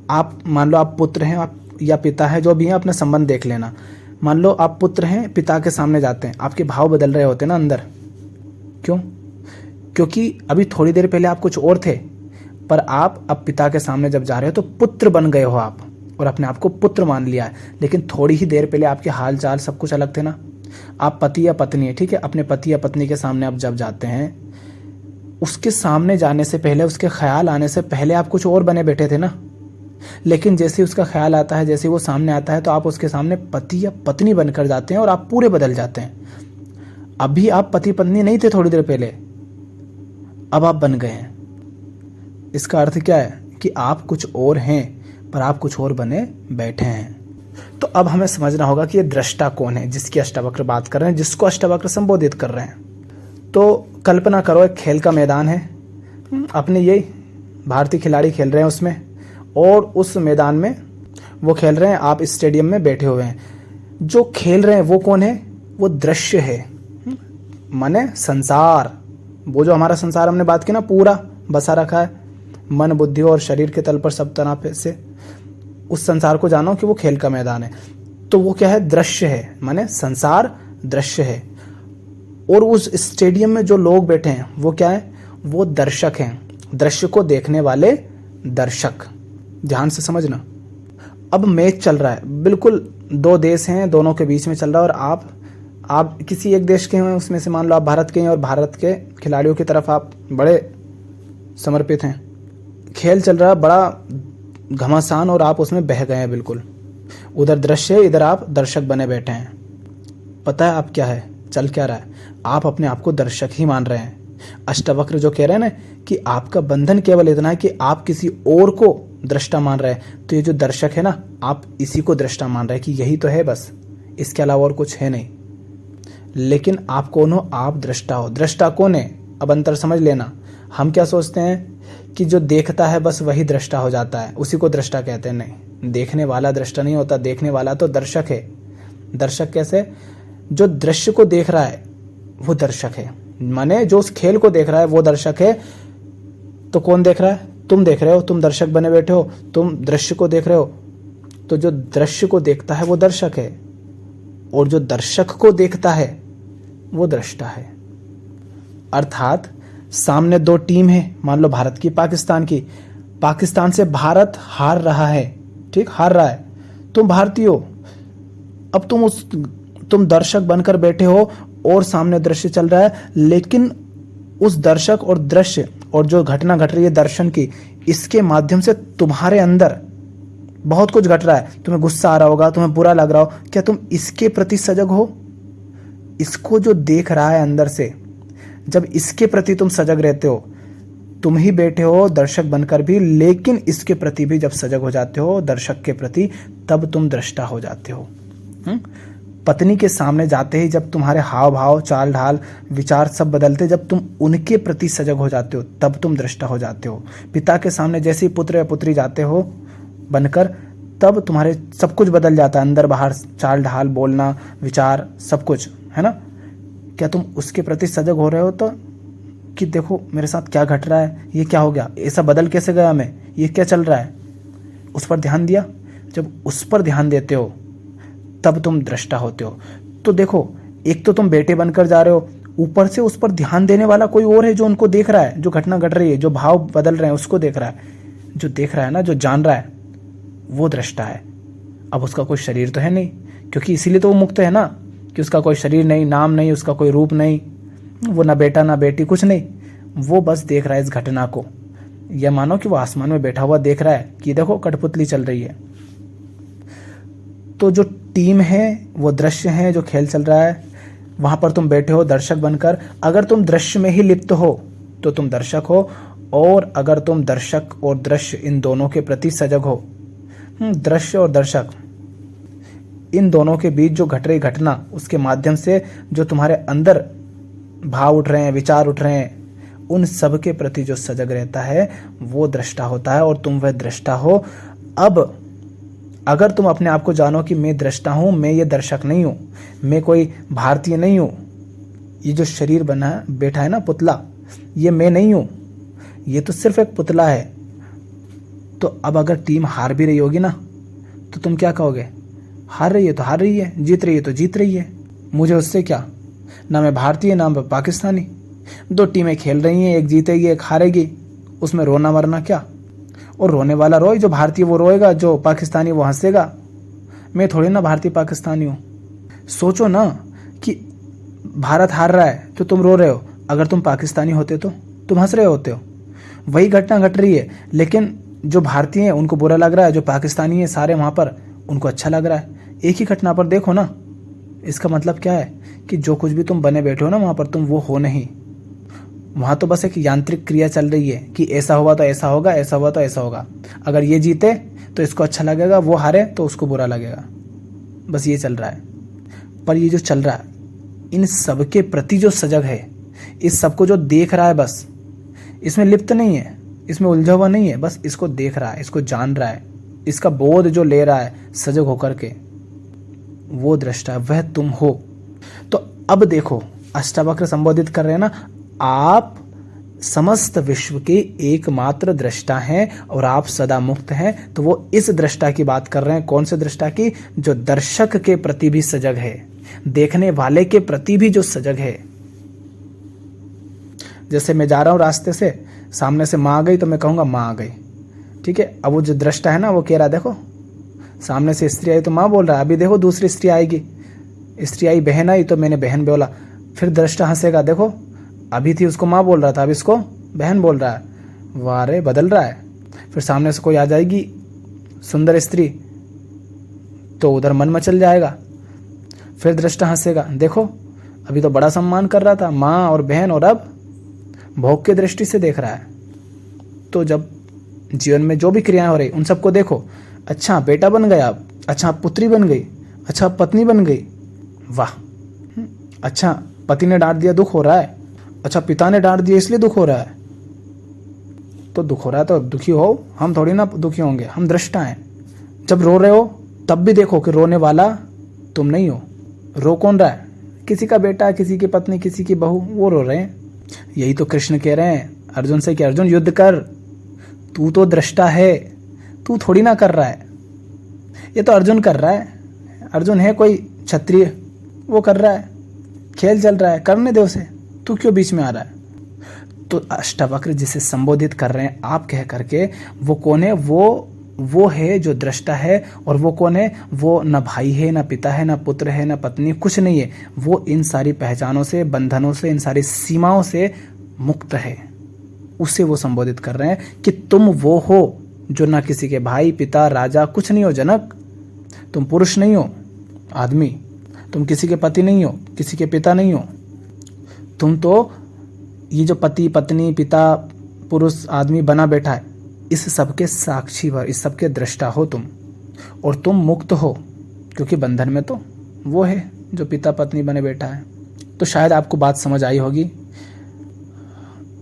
आप मान लो आप पुत्र हैं, आप या पिता है, जो भी है अपना संबंध देख लेना। मान लो आप पुत्र हैं, पिता के सामने जाते हैं, आपके भाव बदल रहे होते हैं ना अंदर। क्यों? क्योंकि अभी थोड़ी देर पहले आप कुछ और थे, पर आप अब पिता के सामने जब जा रहे हो तो पुत्र बन गए हो आप, और अपने आप को पुत्र मान लिया है। लेकिन थोड़ी ही देर पहले आपके हाल चाल सब कुछ अलग थे ना। आप पति या पत्नी है, ठीक है, अपने पति या पत्नी के सामने आप जब जाते हैं, उसके सामने जाने से पहले, उसके ख्याल आने से पहले आप कुछ और बने बैठे थे ना। लेकिन जैसे उसका ख्याल आता है, जैसे वो सामने आता है, तो आप उसके सामने पति या पत्नी बनकर जाते हैं और आप पूरे बदल जाते हैं। अभी आप पति पत्नी नहीं थे थोड़ी देर पहले, अब आप बन गए हैं। इसका अर्थ क्या है कि आप कुछ और हैं, पर आप कुछ और बने बैठे हैं। तो अब हमें समझना होगा कि ये दृष्टा कौन है, जिसकी अष्टावक्र बात कर रहे हैं, जिसको अष्टावक्र संबोधित कर रहे हैं। तो कल्पना करो एक खेल का मैदान है, अपने यही भारतीय खिलाड़ी खेल रहे हैं उसमें, और उस मैदान में वो खेल रहे हैं, आप स्टेडियम में बैठे हुए हैं। जो खेल रहे हैं वो कौन है? वो दृश्य है, माने संसार। वो जो हमारा संसार हमने बात की ना, पूरा बसा रखा है मन बुद्धि और शरीर के तल पर सब तरह से, उस संसार को जानो कि वो खेल का मैदान है। तो वो क्या है? दृश्य है, माने संसार दृश्य है। और उस स्टेडियम में जो लोग बैठे हैं वो क्या है? वो दर्शक हैं, दृश्य को देखने वाले दर्शक। ध्यान से समझना। अब मैच चल रहा है, बिल्कुल दो देश हैं, दोनों के बीच में चल रहा है, और आप किसी एक देश के हैं, उसमें से मान लो आप भारत के हैं, और भारत के खिलाड़ियों की तरफ आप बड़े समर्पित हैं। खेल चल रहा है बड़ा घमासान, और आप उसमें बह गए हैं बिल्कुल। उधर दृश्य है, इधर आप दर्शक बने बैठे हैं। पता है आप क्या है, चल क्या रहा है? आप अपने आप को दर्शक ही मान रहे हैं। अष्टावक्र जो कह रहे हैं ना कि आपका बंधन केवल इतना है कि आप किसी और को दृष्टा मान रहे हैं, तो ये जो दर्शक है ना, आप इसी को दृष्टा मान रहे हैं कि यही तो है बस, इसके अलावा और कुछ है नहीं। लेकिन आप कौन हो? आप दृष्टा हो। दृष्टा कौन है? अब अंतर समझ लेना। हम क्या सोचते हैं कि जो देखता है बस वही दृष्टा हो जाता है, उसी को दृष्टा कहते हैं। नहीं, देखने वाला दृष्टा नहीं होता, देखने वाला तो दर्शक है। दर्शक कैसे? जो दृश्य को देख रहा है वो दर्शक है, माने जो उस खेल को देख रहा है वो दर्शक है। तो कौन देख रहा है? तुम देख रहे हो, तुम दर्शक बने बैठे हो, तुम दृश्य को देख रहे हो। तो जो दृश्य को देखता है वो दर्शक है, और जो दर्शक को देखता है वो दृष्टा है। अर्थात सामने दो टीम है, मान लो भारत की, पाकिस्तान की। पाकिस्तान से भारत हार रहा है, ठीक, हार रहा है। तुम भारतीय हो, अब तुम दर्शक बनकर बैठे हो, और सामने दृश्य चल रहा है। लेकिन उस दर्शक और दृश्य और जो घटना घट रही है दर्शन की, इसके माध्यम से तुम्हारे अंदर बहुत कुछ घट रहा है। तुम्हें गुस्सा आ रहा होगा, तुम्हें बुरा लग रहा हो, क्या तुम इसके प्रति सजग हो? इसको जो देख रहा है अंदर से, जब इसके प्रति तुम सजग रहते हो, तुम ही बैठे हो दर्शक बनकर भी, लेकिन इसके प्रति भी जब सजग हो जाते हो, दर्शक के प्रति, तब तुम दृष्टा हो जाते हो। पत्नी के सामने जाते ही जब तुम्हारे हाव भाव, चाल ढाल, विचार सब बदलते, जब तुम उनके प्रति सजग हो जाते हो, तब तुम दृष्टा हो जाते हो। पिता के सामने जैसे ही पुत्र या पुत्री जाते हो बनकर, तब तुम्हारे सब कुछ बदल जाता है, अंदर बाहर, चाल ढाल, बोलना, विचार, सब कुछ, है ना। क्या तुम उसके प्रति सजग हो रहे हो? तो कि देखो मेरे साथ क्या घट रहा है, ये क्या हो गया, ऐसा बदल कैसे गया मैं, ये क्या चल रहा है, उस पर ध्यान दिया। जब उस पर ध्यान देते हो तब तुम दृष्टा होते हो। तो देखो, एक तो तुम बेटे बनकर जा रहे हो, ऊपर से उस पर ध्यान देने वाला कोई और है जो उनको देख रहा है, जो घटना घट रही है, जो भाव बदल रहे हैं उसको देख रहा है। जो देख रहा है ना, जो जान रहा है, वो दृष्टा है। अब उसका कोई शरीर तो है नहीं, क्योंकि इसीलिए तो वो मुक्त है ना, कि उसका कोई शरीर नहीं, नाम नहीं, उसका कोई रूप नहीं, वो ना बेटा ना बेटी, कुछ नहीं। वो बस देख रहा है इस घटना को। या मानो कि वो आसमान में बैठा हुआ देख रहा है कि देखो कठपुतली चल रही है। तो जो टीम है वो दृश्य है, जो खेल चल रहा है, वहां पर तुम बैठे हो दर्शक बनकर। अगर तुम दृश्य में ही लिप्त हो तो तुम दर्शक हो, और अगर तुम दर्शक और दृश्य इन दोनों के प्रति सजग हो, दृश्य और दर्शक इन दोनों के बीच जो घट रही घटना, उसके माध्यम से जो तुम्हारे अंदर भाव उठ रहे हैं, विचार उठ रहे हैं, उन सब के प्रति जो सजग रहता है वो दृष्टा होता है, और तुम वह दृष्टा हो। अब अगर तुम अपने आप को जानो कि मैं दृष्टा हूं, मैं ये दर्शक नहीं हूं, मैं कोई भारतीय नहीं हूं, ये जो शरीर बना बैठा है ना पुतला, ये मैं नहीं हूं, ये तो सिर्फ एक पुतला है। तो अब अगर टीम हार भी रही होगी ना, तो तुम क्या कहोगे? हार रही है तो हार रही है, जीत रही है तो जीत रही है, मुझे उससे क्या, ना मैं भारतीय ना मैं पाकिस्तानी। दो टीमें खेल रही हैं, एक जीतेगी एक हारेगी, उसमें रोना मरना क्या? और रोने वाला रोए, जो भारतीय वो रोएगा, जो पाकिस्तानी वो हंसेगा। मैं थोड़ी ना भारतीय पाकिस्तानी हूँ। सोचो ना कि भारत हार रहा है तो तुम रो रहे हो, अगर तुम पाकिस्तानी होते तो तुम हंस रहे होते हो। वही घटना घट रही है, लेकिन जो भारतीय हैं उनको बुरा लग रहा है, जो पाकिस्तानी है सारे वहाँ पर उनको अच्छा लग रहा है। एक ही घटना पर देखो ना, इसका मतलब क्या है कि जो कुछ भी तुम बने बैठे हो ना वहाँ पर, तुम वो हो नहीं। वहाँ तो बस एक यांत्रिक क्रिया चल रही है कि ऐसा हुआ तो ऐसा होगा, ऐसा हुआ तो ऐसा होगा। अगर ये जीते तो इसको अच्छा लगेगा, वो हारे तो उसको बुरा लगेगा। बस ये चल रहा है। पर ये जो चल रहा है, इन सब के प्रति जो सजग है, इस सबको जो देख रहा है, बस इसमें लिप्त नहीं है, इसमें उलझा हुआ नहीं है, बस इसको देख रहा है, इसको जान रहा है, इसका बोध जो ले रहा है सजग होकर के, वो दृष्टा है, वह तुम हो। तो अब देखो, अष्टावक्र संबोधित कर रहे हैं ना, आप समस्त विश्व के एकमात्र दृष्टा हैं और आप सदा मुक्त हैं। तो वो इस दृष्टा की बात कर रहे हैं। कौन से दृष्टा की? जो दर्शक के प्रति भी सजग है, देखने वाले के प्रति भी जो सजग है। जैसे मैं जा रहा हूं रास्ते से, सामने से माँ आ गई तो मैं कहूंगा माँ आ गई, ठीक है। अब वो जो दृष्टा है ना, वो कह रहा है देखो सामने से स्त्री आई तो माँ बोल रहा है, अभी देखो दूसरी स्त्री आएगी, स्त्री आई बहन आई तो मैंने बहन बोला। फिर दृष्टा हंसेगा, देखो अभी थी उसको माँ बोल रहा था, अब इसको बहन बोल रहा है, वाह रे बदल रहा है। फिर सामने से कोई आ जाएगी सुंदर स्त्री, तो उधर मन मचल जाएगा। फिर दृष्टा हंसेगा, देखो अभी तो बड़ा सम्मान कर रहा था माँ और बहन, और अब भोग की दृष्टि से देख रहा है। तो जब जीवन में जो भी क्रियाएं हो रही उन सबको देखो, अच्छा बेटा बन गया, अच्छा पुत्री बन गई, अच्छा पत्नी बन गई, वाह। अच्छा पति ने डांट दिया, दुख हो रहा है, अच्छा पिता ने डांट दिया इसलिए दुख हो रहा है। तो दुख हो रहा है तो दुखी हो, हम थोड़ी ना दुखी होंगे, हम दृष्टा हैं। जब रो रहे हो तब भी देखो कि रोने वाला तुम नहीं हो। रो कौन रहा है? किसी का बेटा, किसी की पत्नी, किसी की बहू, वो रो रहे हैं। यही तो कृष्ण कह रहे हैं अर्जुन से कि अर्जुन युद्ध कर, तू तो दृष्टा है, तू थोड़ी ना कर रहा है। ये तो अर्जुन कर रहा है। अर्जुन है कोई क्षत्रिय, वो कर रहा है, खेल चल रहा है, करने दे उसे, तू क्यों बीच में आ रहा है? तो अष्टावक्र जिसे संबोधित कर रहे हैं आप कह करके, वो कौन है? वो है जो दृष्टा है। और वो कौन है? वो न भाई है, न पिता है, न पुत्र है, न पत्नी, कुछ नहीं है। वो इन सारी पहचानों से, बंधनों से, इन सारी सीमाओं से मुक्त है। उसे वो संबोधित कर रहे हैं कि तुम वो हो जो ना किसी के भाई, पिता, राजा, कुछ नहीं हो। जनक, तुम पुरुष नहीं हो, आदमी, तुम किसी के पति नहीं हो, किसी के पिता नहीं हो। तुम तो ये जो पति, पत्नी, पिता, पुरुष, आदमी बना बैठा है, इस सबके साक्षी भर, इस सबके दृष्टा हो तुम। और तुम मुक्त हो, क्योंकि बंधन में तो वो है जो पिता पत्नी बने बैठा है। तो शायद आपको बात समझ आई होगी।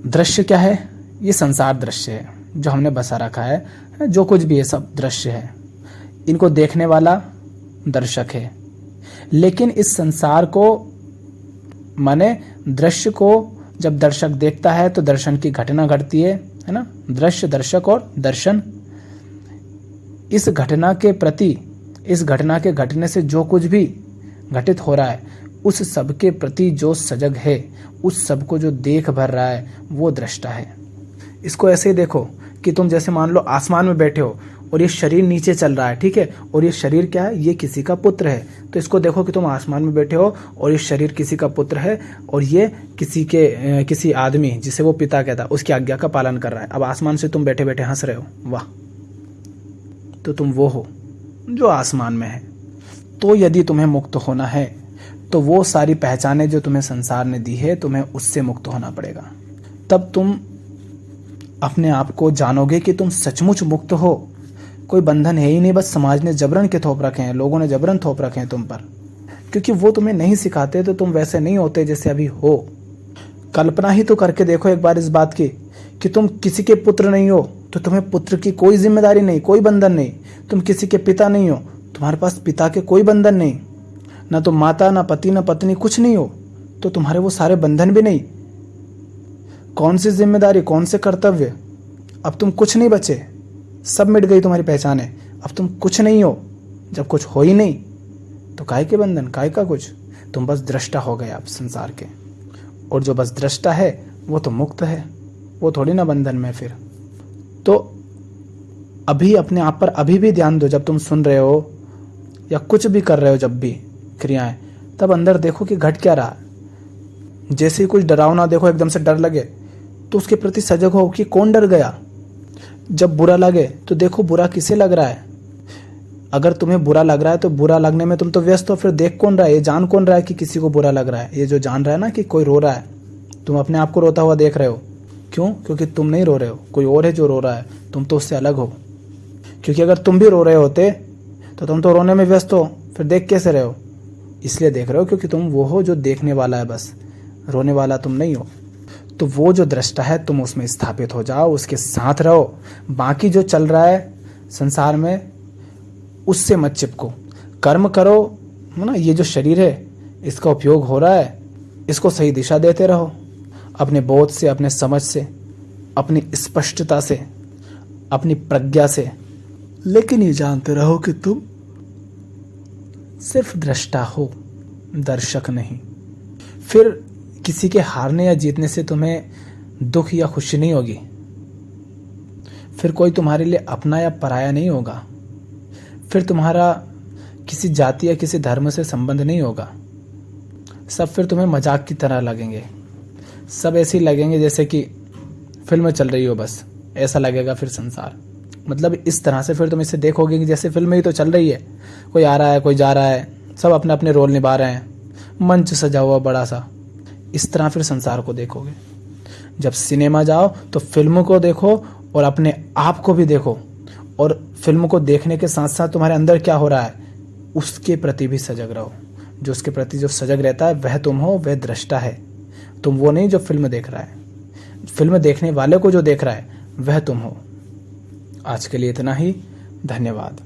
दृश्य क्या है? ये संसार दृश्य है जो हमने बसा रखा है, जो कुछ भी है सब दृश्य है। इनको देखने वाला दर्शक है। लेकिन इस संसार को, माने दृश्य को जब दर्शक देखता है तो दर्शन की घटना घटती है ना। दृश्य, दर्शक और दर्शन। इस घटना के प्रति, इस घटना के घटने से जो कुछ भी घटित हो रहा है, उस सब के प्रति जो सजग है, उस सब को जो देख भर रहा है, वो दृष्टा है। इसको ऐसे ही देखो कि तुम जैसे मान लो आसमान में बैठे हो और ये शरीर नीचे चल रहा है, ठीक है, और ये शरीर क्या है? ये किसी का पुत्र है। तो इसको देखो कि तुम आसमान में बैठे हो और ये शरीर किसी का पुत्र है, और ये किसी आदमी जिसे वो पिता कहता है उसकी आज्ञा का पालन कर रहा है। अब आसमान से तुम बैठे बैठे हंस रहे हो, वाह। तो तुम वो हो जो आसमान में है। तो यदि तुम्हें मुक्त होना है तो वो सारी पहचानें जो तुम्हें संसार ने दी है, तुम्हें उससे मुक्त होना पड़ेगा। तब तुम अपने आप को जानोगे कि तुम सचमुच मुक्त हो। कोई बंधन है ही नहीं, बस समाज ने जबरन के थोप रखे हैं, लोगों ने जबरन थोप रखे हैं तुम पर, क्योंकि वो तुम्हें नहीं सिखाते तो तुम वैसे नहीं होते जैसे अभी हो। कल्पना ही तो करके देखो एक बार इस बात की कि तुम किसी के पुत्र नहीं हो तो तुम्हें पुत्र की कोई जिम्मेदारी नहीं, कोई बंधन नहीं। तुम किसी के पिता नहीं हो, तुम्हारे पास पिता के कोई बंधन नहीं। ना तुम माता, ना पति, ना पत्नी, कुछ नहीं हो, तो तुम्हारे वो सारे बंधन भी नहीं। कौन सी जिम्मेदारी, कौन से कर्तव्य, अब तुम कुछ नहीं बचे। सब मिट गई तुम्हारी पहचाने, अब तुम कुछ नहीं हो। जब कुछ हो ही नहीं तो काहे के बंधन, काहे का कुछ, तुम बस दृष्टा हो गए आप संसार के। और जो बस दृष्टा है वो तो मुक्त है, वो थोड़ी ना बंधन में। फिर तो अभी अपने आप पर अभी भी ध्यान दो, जब तुम सुन रहे हो या कुछ भी कर रहे हो, जब भी क्रियाएं, तब अंदर देखो कि घट क्या रहा। जैसे ही कुछ डरावना देखो, एकदम से डर लगे तो उसके प्रति सजग हो कि कौन डर गया। जब बुरा लगे तो देखो बुरा किसे लग रहा है। अगर तुम्हें बुरा लग रहा है तो बुरा लगने में तुम तो व्यस्त हो, फिर देख कौन रहा है, ये जान कौन रहा है कि किसी को बुरा लग रहा है। ये जो जान रहा है ना कि कोई रो रहा है, तुम अपने आप को रोता हुआ देख रहे हो। क्यों? क्योंकि तुम नहीं रो रहे हो, कोई और है जो रो रहा है, तुम तो उससे अलग हो। क्योंकि अगर तुम भी रो रहे होते तो तुम तो रोने में व्यस्त हो, फिर देख कैसे रहे हो? इसलिए देख रहे हो क्योंकि तुम वो हो जो देखने वाला है, बस रोने वाला तुम नहीं हो। तो वो जो दृष्टा है तुम उसमें स्थापित हो जाओ, उसके साथ रहो। बाकी जो चल रहा है संसार में उससे मत चिपको, कर्म करो, है ना। ये जो शरीर है इसका उपयोग हो रहा है, इसको सही दिशा देते रहो, अपने बोध से, अपने समझ से, अपनी स्पष्टता से, अपनी प्रज्ञा से। लेकिन ये जानते रहो कि तुम सिर्फ दृष्टा हो, दर्शक नहीं। फिर किसी के हारने या जीतने से तुम्हें दुख या खुशी नहीं होगी। फिर कोई तुम्हारे लिए अपना या पराया नहीं होगा। फिर तुम्हारा किसी जाति या किसी धर्म से संबंध नहीं होगा। सब फिर तुम्हें मजाक की तरह लगेंगे। सब ऐसे ही लगेंगे जैसे कि फिल्म चल रही हो, बस ऐसा लगेगा फिर संसार। मतलब इस तरह से फिर तुम इसे देखोगे कि जैसे फिल्म ही तो चल रही है, कोई आ रहा है, कोई जा रहा है, सब अपने अपने रोल निभा रहे हैं, मंच सजा हुआ बड़ा सा। इस तरह फिर संसार को देखोगे। जब सिनेमा जाओ तो फिल्म को देखो और अपने आप को भी देखो, और फिल्म को देखने के साथ साथ तुम्हारे अंदर क्या हो रहा है उसके प्रति भी सजग रहो। जो उसके प्रति जो सजग रहता है वह तुम हो, वह दृष्टा है। तुम वो नहीं जो फिल्म देख रहा है, फिल्म देखने वाले को जो देख रहा है वह तुम हो। आज के लिए इतना ही, धन्यवाद।